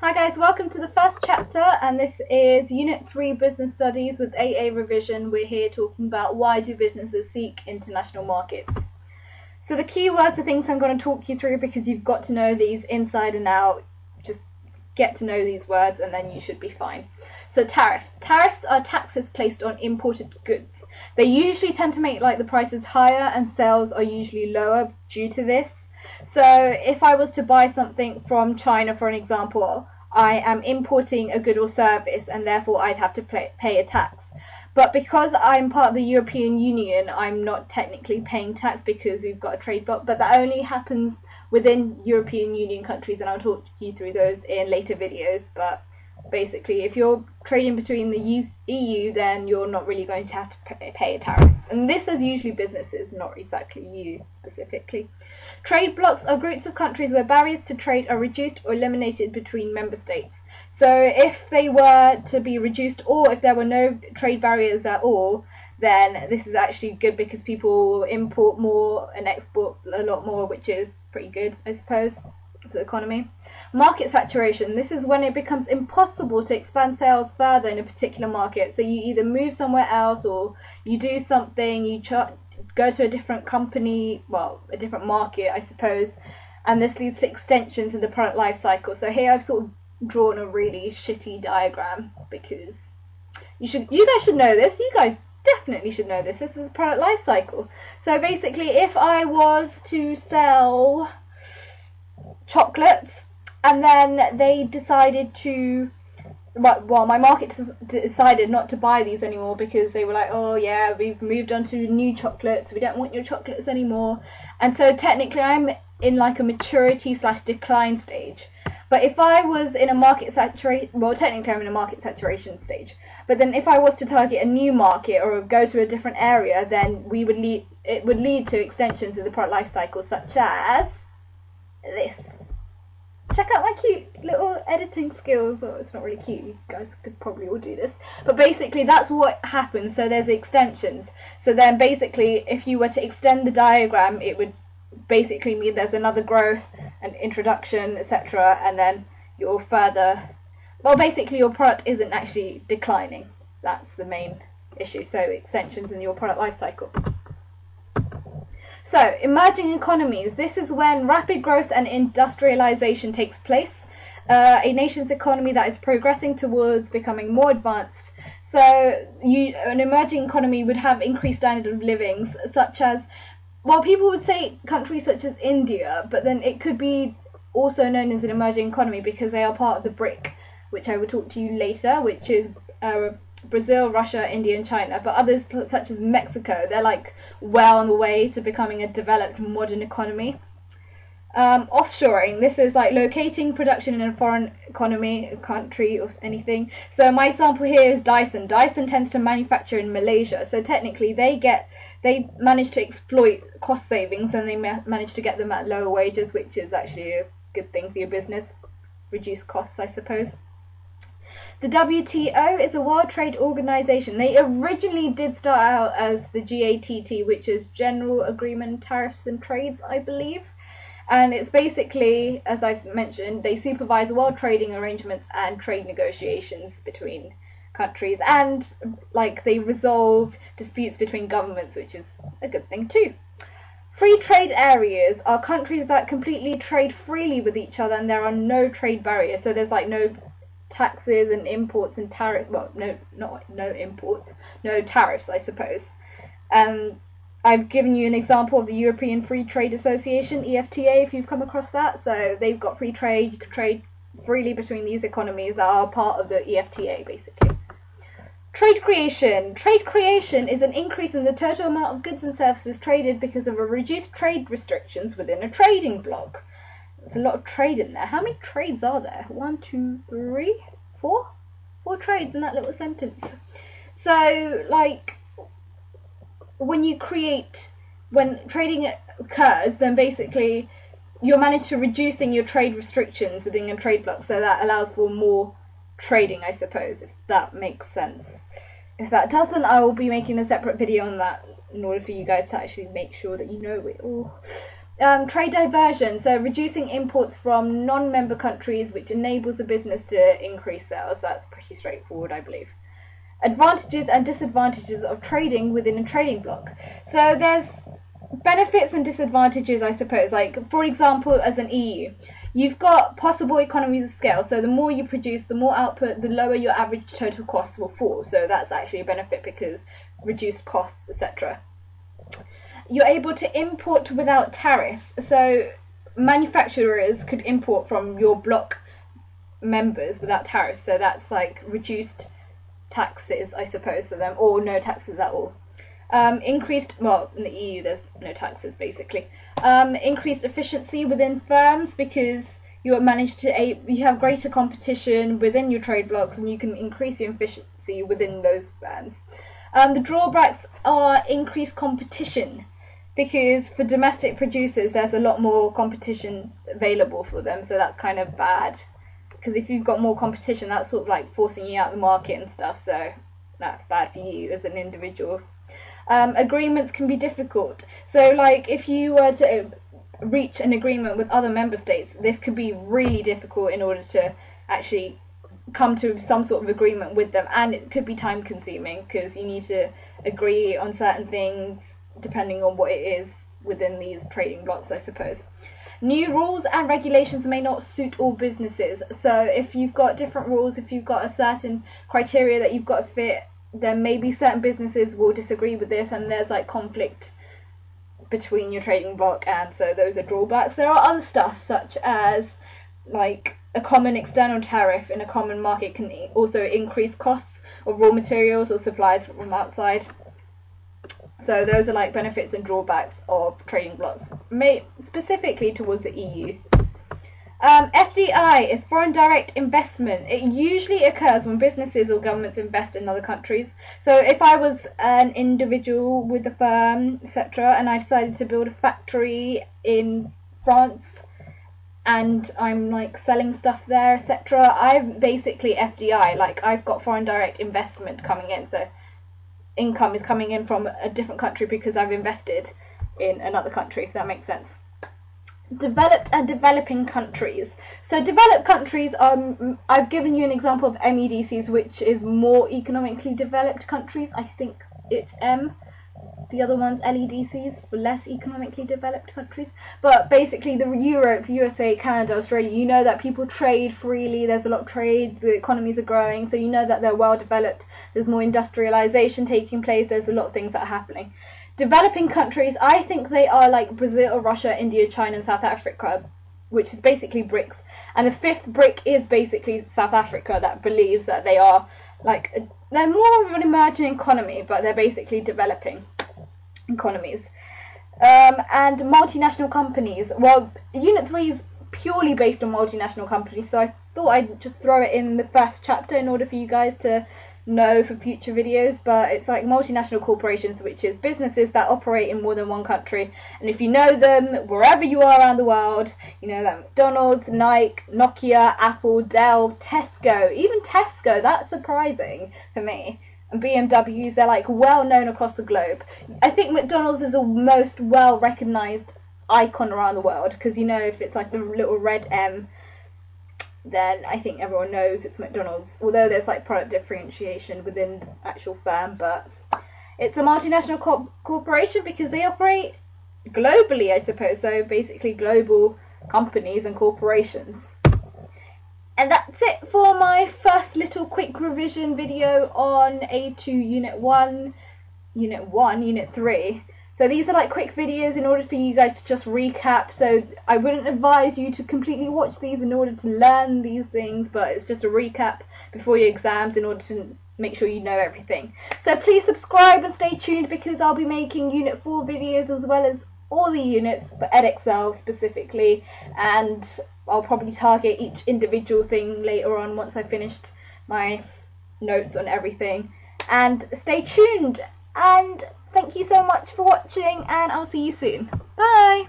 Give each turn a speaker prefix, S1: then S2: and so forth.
S1: Hi guys, welcome to the first chapter, and this is Unit 3 Business Studies with AARevision. We're here talking about why do businesses seek international markets. So the key words are things I'm going to talk you through because you've got to know these inside and out. Just get to know these words and then you should be fine. So tariff. Tariffs are taxes placed on imported goods. They usually tend to make the prices higher and sales are usually lower due to this. So if I was to buy something from China, for an example, I am importing a good or service and therefore I'd have to pay a tax. But because I'm part of the European Union, I'm not technically paying tax because we've got a trade bloc, but that only happens within European Union countries, and I'll talk you through those in later videos. But basically, if you're trading between the EU, then you're not really going to have to pay a tariff. And this is usually businesses, not exactly you specifically. Trade blocs are groups of countries where barriers to trade are reduced or eliminated between member states. So if they were to be reduced, or if there were no trade barriers at all, then this is actually good because people import more and export a lot more, which is pretty good, I suppose, for the economy. Market saturation. This is when it becomes impossible to expand sales further in a particular market. So you either move somewhere else or you do something, you go to a different company, well, a different market, I suppose, and this leads to extensions in the product life cycle. So here I've sort of drawn a really shitty diagram because you guys should know this. You guys definitely should know this. This is the product life cycle. So basically, if I was to sell chocolates and then they decided to, well, my market decided not to buy these anymore because they were like, oh yeah, we've moved on to new chocolates, we don't want your chocolates anymore. And so technically I'm in a maturity / decline stage. But if I was in a market saturation, well, technically I'm in a market saturation stage. But then if I was to target a new market or go to a different area, then it would lead to extensions of the product life cycle, such as this. Check out my cute little editing skills. Well, it's not really cute, you guys could probably all do this. But basically that's what happens. So there's extensions. So then basically if you were to extend the diagram, it would basically mean there's another growth and introduction, etc. And then you're further, well, basically your product isn't actually declining. That's the main issue. So extensions in your product life cycle. So, emerging economies. This is when rapid growth and industrialization takes place. A nation's economy that is progressing towards becoming more advanced. So, an emerging economy would have increased standard of living, such as, well, people would say countries such as India, but then it could be also known as an emerging economy because they are part of the BRIC, which I will talk to you later, which is Brazil, Russia, India and China. But others such as Mexico, they're well on the way to becoming a developed modern economy. Offshoring. This is locating production in a foreign economy, a country or anything. So my example here is Dyson. Dyson tends to manufacture in Malaysia, so technically they manage to exploit cost savings and they manage to get them at lower wages, which is actually a good thing for your business. Reduce costs, I suppose. The WTO is a World Trade Organization. They originally did start out as the GATT, which is General Agreement Tariffs and Trades, I believe. And it's basically, as I've mentioned, they supervise world trading arrangements and trade negotiations between countries. And they resolve disputes between governments, which is a good thing too. Free trade areas are countries that completely trade freely with each other and there are no trade barriers. So there's no taxes and imports and tariffs, well, no imports, no tariffs, I suppose. I've given you an example of the European Free Trade Association, EFTA, if you've come across that. So they've got free trade, you can trade freely between these economies that are part of the EFTA, basically. Trade creation. Trade creation is an increase in the total amount of goods and services traded because of a reduced trade restrictions within a trading bloc. There's a lot of trade in there. How many trades are there? 1, 2, 3, 4? 4 trades in that little sentence. So, when trading occurs, then basically you're managed to reducing your trade restrictions within a trade bloc, so that allows for more trading, I suppose, if that makes sense. If that doesn't, I will be making a separate video on that in order for you guys to actually make sure that you know it all. Trade diversion, so reducing imports from non-member countries, which enables a business to increase sales. That's pretty straightforward, I believe. Advantages and disadvantages of trading within a trading bloc. So there's benefits and disadvantages, I suppose. Like, for example, as an EU, you've got possible economies of scale. So the more you produce, the more output, the lower your average total costs will fall. So that's actually a benefit because reduced costs, etc. You're able to import without tariffs. So manufacturers could import from your bloc members without tariffs. So that's like reduced taxes, I suppose, for them, or no taxes at all. Increased, well, in the EU there's no taxes basically. Increased efficiency within firms because you have greater competition within your trade blocks and you can increase your efficiency within those firms. The drawbacks are increased competition because for domestic producers there's a lot more competition available for them, so that's kind of bad. Because if you've got more competition, that's sort of like forcing you out of the market and stuff, so that's bad for you as an individual. Agreements can be difficult. So like if you were to reach an agreement with other member states, this could be really difficult in order to actually come to some sort of agreement with them, and it could be time consuming because you need to agree on certain things depending on what it is within these trading blocks, I suppose. New rules and regulations may not suit all businesses. So if you've got different rules, if you've got a certain criteria that you've got to fit, then maybe certain businesses will disagree with this and there's like conflict between your trading block, and so those are drawbacks. There are other stuff such as like a common external tariff in a common market can also increase costs of raw materials or supplies from outside. So those are like benefits and drawbacks of trading blocks, specifically towards the EU. FDI is foreign direct investment. It usually occurs when businesses or governments invest in other countries. So if I was an individual with a firm, etc., and I decided to build a factory in France and I'm like selling stuff there, etc., I'm basically FDI, like I've got foreign direct investment coming in. So income is coming in from a different country because I've invested in another country, if that makes sense. Developed and developing countries. So developed countries, I've given you an example of MEDCs, which is more economically developed countries. I think it's M. The other one's LEDCs for less economically developed countries. But basically the Europe, USA, Canada, Australia, you know that people trade freely, there's a lot of trade, the economies are growing, so you know that they're well developed, there's more industrialization taking place, there's a lot of things that are happening. Developing countries, I think they are like Brazil, Russia, India, China and South Africa, which is basically BRICS. And the fifth BRIC is basically South Africa, that believes that they are like, they're more of an emerging economy, but they're basically developing economies. And multinational companies. Well, Unit 3 is purely based on multinational companies, so I thought I'd just throw it in the first chapter in order for you guys to know for future videos. But it's like multinational corporations, which is businesses that operate in more than one country, and if you know them wherever you are around the world, you know that McDonald's, Nike, Nokia, Apple, Dell, Tesco, even Tesco, that's surprising for me, and BMWs, they're like well known across the globe. I think McDonald's is the most well recognised icon around the world, because you know if it's like the little red M, then I think everyone knows it's McDonald's, although there's like product differentiation within the actual firm. But it's a multinational corporation because they operate globally, I suppose, so basically global companies and corporations. And that's it for my first little quick revision video on A2 Unit 3. So these are like quick videos in order for you guys to just recap. So I wouldn't advise you to completely watch these in order to learn these things, but it's just a recap before your exams in order to make sure you know everything. So please subscribe and stay tuned, because I'll be making Unit 4 videos as well as all the units, but Edexcel specifically, and I'll probably target each individual thing later on once I've finished my notes on everything. And stay tuned, and thank you so much for watching, and I'll see you soon. Bye!